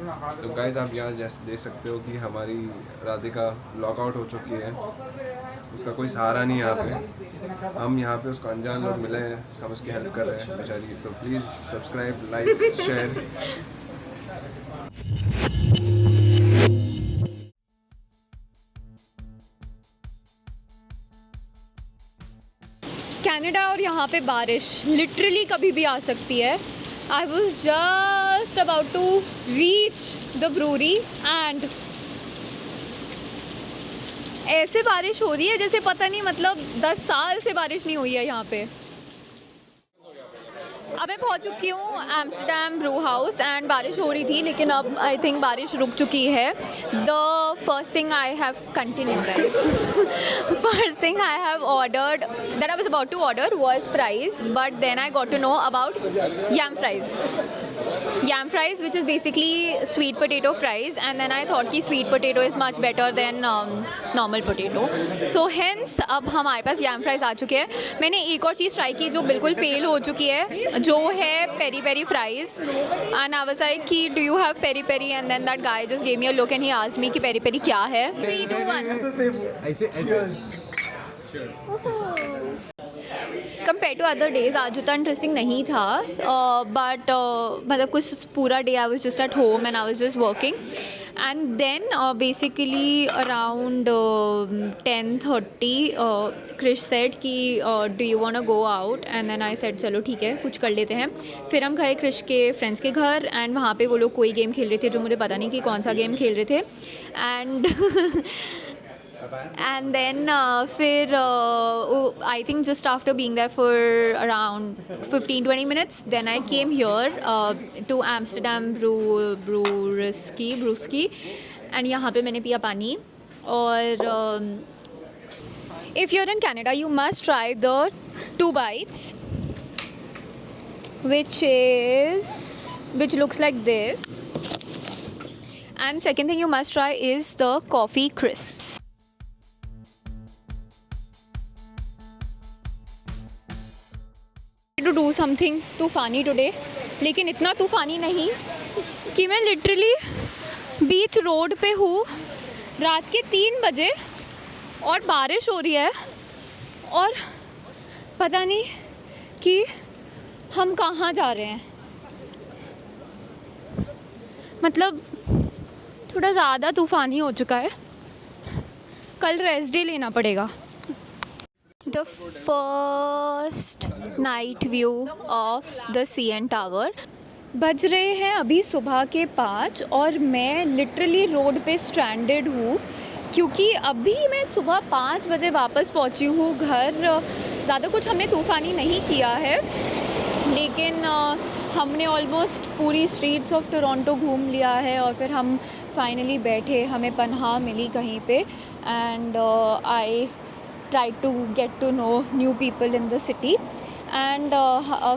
तो गाइस आप यहाँ जैसे देख सकते हो कि हमारी राधिका लॉकआउट हो चुकी है, उसका कोई सहारा नहीं है यहाँ पे। हम यहाँ पे उसको अनजान लोग मिले हैं, हम उसकी हेल्प कर रहे हैं बेचारी। तो please subscribe, like, share. Canada और यहाँ पे बारिश लिटरली कभी भी आ सकती है। I was just about to reach the brewery and ऐसे बारिश हो रही है जैसे पता नहीं मतलब 10 साल से बारिश नहीं हुई है यहाँ पे। अब मैं पहुँच चुकी हूँ एम्स्टर्डम ब्रू हाउस एंड बारिश हो रही थी लेकिन अब आई थिंक बारिश रुक चुकी है। The first thing I have continued first thing I have ordered that I was about to order was fries, but then I got to know about yam fries which is basically sweet potato fries, and then I thought कि sweet potato is much better than normal potato, so hence अब हमारे पास yam fries आ चुके हैं। मैंने एक और चीज़ try की जो बिल्कुल फेल हो चुकी है, जो है peri peri fries, and I was like कि do you have peri peri, and then that guy just gave me a look and he asked me कि पेरी पेरी क्या है। 3 2 1 ऐसे कंपेयर टू अदर डेज आज उतना interesting नहीं था, but मतलब कुछ पूरा day I was just at home and I was just working, and then basically around 10:30 Krish said कि do you want to go out, and then I said चलो ठीक है कुछ कर लेते हैं। फिर हम गए क्रिश के फ्रेंड्स के घर एंड वहाँ पे वो लोग कोई गेम खेल रहे थे जो मुझे पता नहीं कि कौन सा गेम खेल रहे थे, and then फिर I think just after being there for around 15-20 minutes then I came here to Amsterdam Brewski and यहाँ पे मैंने पिया पानी। और if you're in Canada you must try the 2 bites which looks like this, and second thing you must try is the coffee crisps. To do something तूफ़ानी today, लेकिन इतना तूफ़ानी नहीं कि मैं लिटरली बीच रोड पे हूँ रात के 3 बजे और बारिश हो रही है और पता नहीं कि हम कहाँ जा रहे हैं। मतलब थोड़ा ज़्यादा तूफ़ानी हो चुका है, कल रेस्ट डे लेना पड़ेगा। The first night view of the CN Tower। बज रहे हैं अभी सुबह के 5 और मैं लिटरली रोड पे स्ट्रैंडेड हूँ क्योंकि अभी मैं सुबह 5 बजे वापस पहुँची हूँ घर। ज़्यादा कुछ हमने तूफ़ानी नहीं किया है लेकिन हमने ऑलमोस्ट पूरी स्ट्रीट्स ऑफ टोरंटो घूम लिया है और फिर हम फाइनली बैठे, हमें पनाह मिली कहीं पे, and I try to get to know new people in the city, and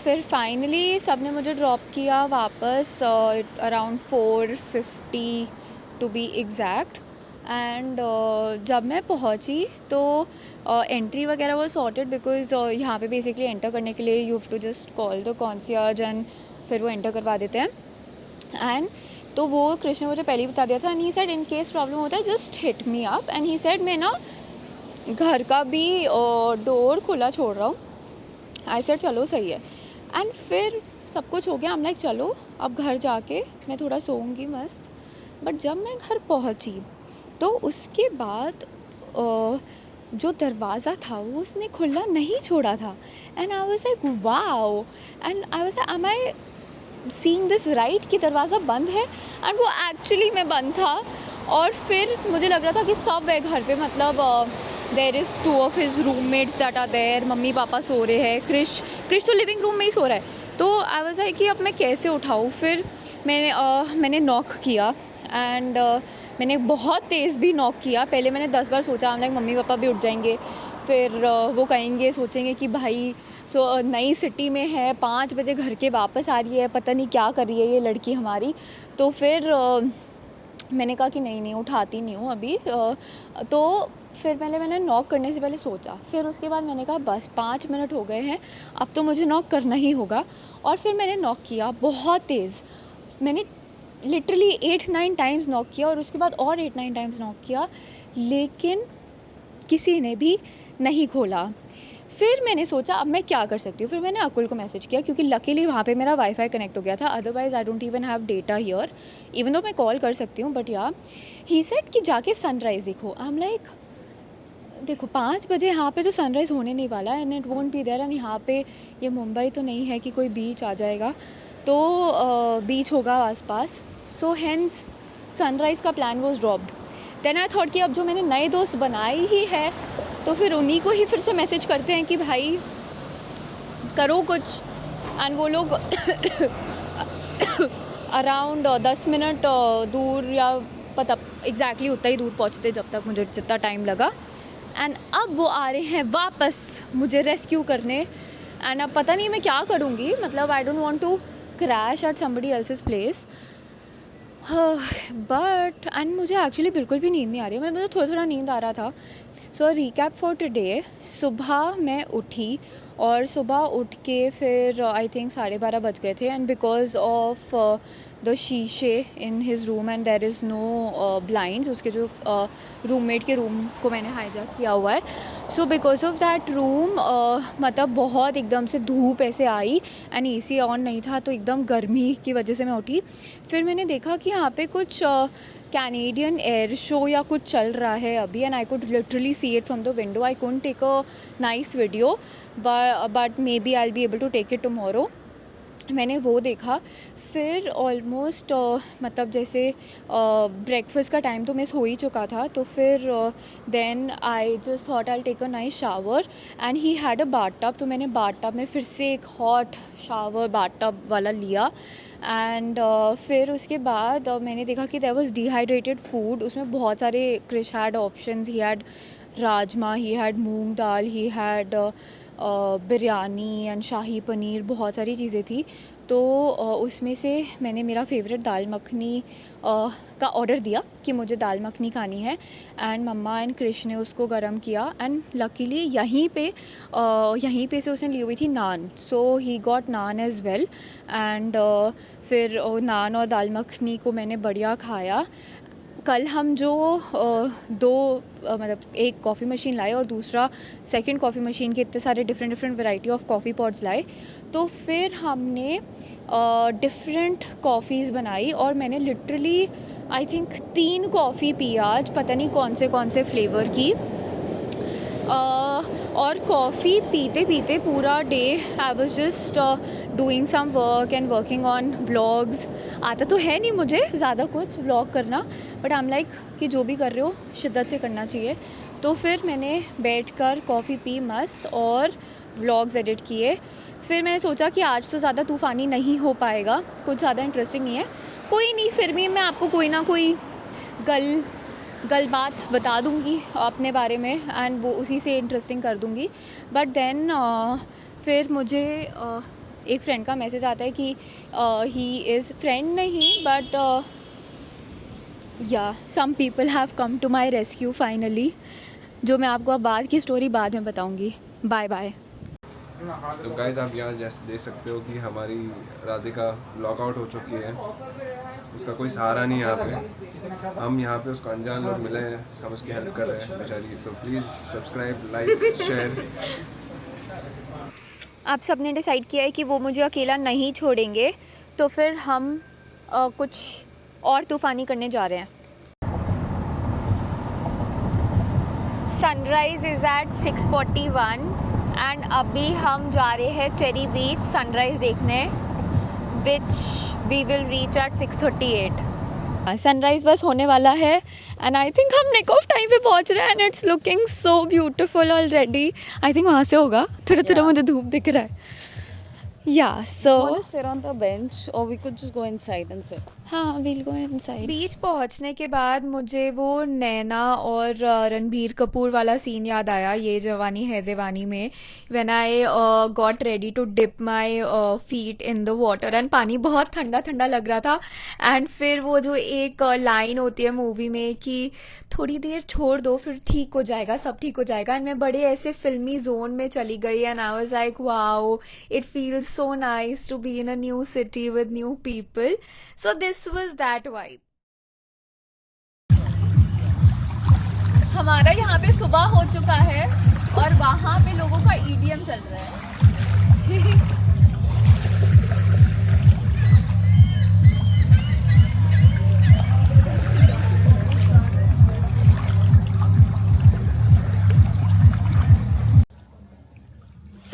फिर फाइनली सब ने मुझे ड्रॉप किया वापस around 4:50 to be exact, and जब मैं पहुंची तो एंट्री वगैरह वो सॉर्टेड बिकॉज यहाँ पे बेसिकली एंटर करने के लिए you have to just call the concierge and फिर वो एंटर करवा देते हैं। एंड तो वो कृष्ण ने मुझे पहले ही बता दिया था, and he said in case problem होता है just hit me up, and he said मैं ना घर का भी डोर खुला छोड़ रहा हूँ। आई सेड चलो सही है, एंड फिर सब कुछ हो गया। हम लाइक चलो अब घर जाके मैं थोड़ा सोऊंगी मस्त। बट जब मैं घर पहुँची तो उसके बाद जो दरवाज़ा था वो उसने खुला नहीं छोड़ा था, and I was like wow, and I was like am I seeing this right कि दरवाज़ा बंद है, एंड वो एक्चुअली में बंद था। और फिर मुझे लग रहा था कि सब है घर पे, मतलब there is 2 of his roommates that are there, मम्मी पापा सो रहे हैं, क्रिश तो लिविंग रूम में ही सो रहा है। तो आई वाज लाइक कि अब मैं कैसे उठाऊँ। फिर मैंने नॉक किया, एंड मैंने बहुत तेज़ भी नॉक किया। पहले मैंने 10 बार सोचा, हम लाइक मम्मी पापा भी उठ जाएंगे, फिर वो कहेंगे सोचेंगे कि भाई नई सिटी में है, 5 बजे घर के वापस आ रही है, पता नहीं क्या कर रही है ये लड़की हमारी। तो फिर मैंने कहा कि नहीं उठाती नहीं हूँ अभी। तो फिर मैंने नॉक करने से पहले सोचा, फिर उसके बाद मैंने कहा बस 5 मिनट हो गए हैं, अब तो मुझे नॉक करना ही होगा। और फिर मैंने नॉक किया बहुत तेज़। मैंने लिटरली 8-9 टाइम्स नॉक किया और उसके बाद और 8-9 टाइम्स नॉक किया, लेकिन किसी ने भी नहीं खोला। फिर मैंने सोचा अब मैं क्या कर सकती हूँ, फिर मैंने अकुल को मैसेज किया क्योंकि लकीली वहाँ पे मेरा वाईफाई कनेक्ट हो गया था, otherwise I don't even have data here, even though मैं कॉल कर सकती हूँ, बट या ही सेड कि जाके सनराइज़ देखो। आई एम लाइक देखो 5 बजे यहाँ पे तो सनराइज़ होने नहीं वाला and it won't be there, एंड यहाँ पे ये मुंबई तो नहीं है कि कोई बीच आ जाएगा, तो बीच होगा आसपास, सो हेंस सनराइज़ का plan was dropped. Then I thought कि अब जो मैंने नए दोस्त बनाए ही है तो फिर उन्हीं को ही फिर से मैसेज करते हैं कि भाई करो कुछ, एंड वो लोग अराउंड 10 मिनट दूर या पता एग्जैक्टली उतना ही दूर पहुँचते जब तक मुझे जितना टाइम लगा, एंड अब वो आ रहे हैं वापस मुझे रेस्क्यू करने, एंड अब पता नहीं मैं क्या करूँगी, मतलब I don't want to crash at somebody else's place, but and मुझे एक्चुअली बिल्कुल भी नींद नहीं आ रही है, मतलब मुझे थोड़ा थोड़ा नींद आ रहा था। सो रिकैप फॉर टुडे, सुबह मैं उठी और सुबह उठ के फिर आई थिंक 12:30 बज गए थे, एंड बिकॉज ऑफ द शीशे in his room and there is no blinds, उसके जो रूममेट के रूम को मैंने हाईजैक किया हुआ है, so because of that room मतलब बहुत एकदम से धूप ऐसे आई एंड एसी ऑन नहीं था, तो एकदम गर्मी की वजह से मैं उठी। फिर मैंने देखा कि यहाँ पे कुछ कैनेडियन एयर शो या कुछ चल रहा है अभी, and I could literally see it from the window. I couldn't take a nice video but maybe I will be able to take it tomorrow. मैंने वो देखा, फिर ऑलमोस्ट मतलब जैसे ब्रेकफास्ट का टाइम तो मिस हो ही चुका था, तो फिर then I just thought I take a nice shower and he had a bath tub, तो मैंने बाथ टब में फिर से एक हॉट शावर बाथ टब वाला लिया, एंड फिर उसके बाद मैंने देखा कि देयर वाज डिहाइड्रेटेड फूड, उसमें बहुत सारे Krish had options, he had rajma, he had moong dal, he had biryani and shahi paneer, बहुत सारी चीज़ें थी, तो उसमें से मैंने मेरा फेवरेट दाल मखनी का ऑर्डर दिया कि मुझे दाल मखनी खानी है, एंड मम्मा एंड क्रिश ने उसको गरम किया, एंड लकीली यहीं पे से उसने ली हुई थी naan, so he got naan as well, and फिर नान और दाल मखनी को मैंने बढ़िया खाया। कल हम जो मतलब एक कॉफ़ी मशीन लाए और दूसरा सेकंड कॉफ़ी मशीन के इतने सारे different variety of coffee pots लाए, तो फिर हमने डिफरेंट कॉफ़ीज़ बनाई और मैंने literally I think 3 coffee P आज, पता नहीं कौन से फ्लेवर की, और कॉफ़ी पीते पीते पूरा day I was just doing some work and working on vlogs. आता तो है नहीं मुझे ज़्यादा कुछ व्लॉग करना, बट आई एम लाइक कि जो भी कर रहे हो शिद्दत से करना चाहिए, तो फिर मैंने बैठकर कॉफ़ी पी मस्त और व्लॉग्स एडिट किए। फिर मैंने सोचा कि आज तो ज़्यादा तूफ़ानी नहीं हो पाएगा, कुछ ज़्यादा इंटरेस्टिंग नहीं है, कोई नहीं, फिर भी मैं आपको कोई ना कोई गल बात बता दूंगी अपने बारे में एंड वो उसी से इंटरेस्टिंग कर दूंगी। बट देन फिर मुझे एक फ्रेंड का मैसेज आता है कि ही इज़ फ्रेंड नहीं but yeah some people have come to my rescue finally, जो मैं आपको अब बाद की स्टोरी बाद में बताऊंगी। Bye bye. तो गाइस आप यहाँ जैसे देख सकते हो कि हमारी राधिका लॉकआउट हो चुकी है, उसका कोई सहारा नहीं है यहाँ पे, हम यहाँ पे उसको अनजान लोग मिले हैं, हम उसकी हेल्प कर रहे हैं बेचारी, तो प्लीज़ सब्सक्राइब लाइक शेयर। आप सबने डिसाइड किया है कि वो मुझे अकेला नहीं छोड़ेंगे, तो फिर हम कुछ और तूफ़ानी करने जा रहे हैं। सनराइज़ इज़ एट 6:41 एंड अभी हम जा रहे हैं चेरी बीच सनराइज़ देखने, which we will reach at 6:38। Sunrise बस होने वाला है एंड आई थिंक हम निक ऑफ टाइम पे पहुंच रहे हैं and it's looking so beautiful already. I think वहाँ से होगा, थोड़ा मुझे धूप दिख रहा है। Yeah, so want to sit on the bench or we could just go inside and sit. हाँ, we'll go inside. बीच पहुंचने के बाद मुझे वो नैना और रणबीर कपूर वाला सीन याद आया, ये जवानी है दीवानी में, when I got ready to dip my feet in the water and पानी बहुत ठंडा ठंडा लग रहा था, एंड फिर वो जो एक लाइन होती है मूवी में कि थोड़ी देर छोड़ दो फिर ठीक हो जाएगा, सब ठीक हो जाएगा, एंड मैं बड़े ऐसे फिल्मी जोन में चली गई and I was like wow, it feels so nice to be in a new city with new people. So this this was that vibe. हमारा यहाँ पे सुबह हो चुका है और वहाँ पे लोगों का EDM चल रहा है।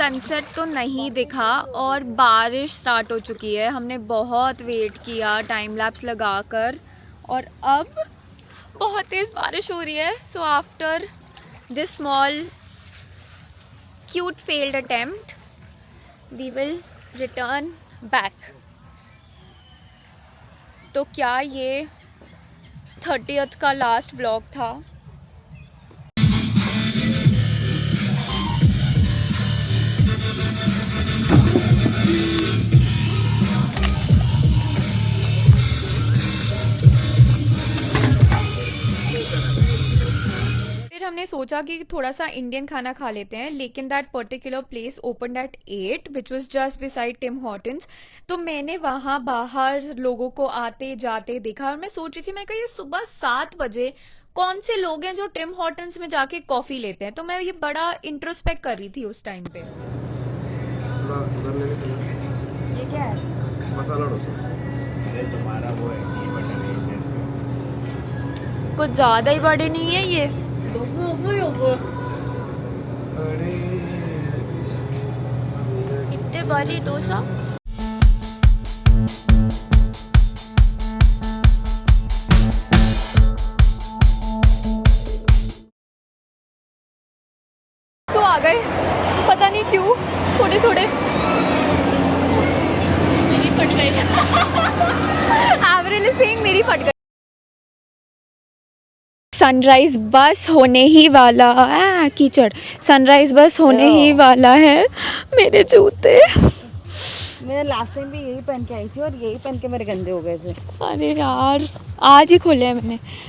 सनसेट तो नहीं दिखा और बारिश स्टार्ट हो चुकी है। हमने बहुत वेट किया टाइम लैप्स लगाकर और अब बहुत तेज़ बारिश हो रही है। So after this small cute failed attempt we will return back. तो क्या ये 30th का लास्ट व्लॉग था? फिर हमने सोचा कि थोड़ा सा इंडियन खाना खा लेते हैं, लेकिन that particular place opened at 8 which was just beside Tim Hortons. तो मैंने वहाँ बाहर लोगों को आते जाते देखा और मैं सोच रही थी, मैं कहा ये सुबह 7 बजे कौन से लोग हैं जो टिम हॉर्टन्स में जाके कॉफी लेते हैं। तो मैं ये बड़ा इंट्रोस्पेक्ट कर रही थी उस टाइम पे। ये क्या है? मसाला डोसा। तुम्हारा वो है ये बटन है कुछ ज्यादा ही बड़े नहीं है ये। इतने बड़े डोसा। तो आ गए, पता नहीं क्यों थोड़े थोड़े मेरी फट गई। एवरेल सिंह मेरी फट गई। सनराइज बस होने ही वाला कीचड़। सनराइज बस होने ही वाला है। मेरे जूते मैं लास्ट टाइम भी यही पहन के आई थी और यही पहन के मेरे गंदे हो गए थे। अरे यार आज ही खोले हैं मैंने।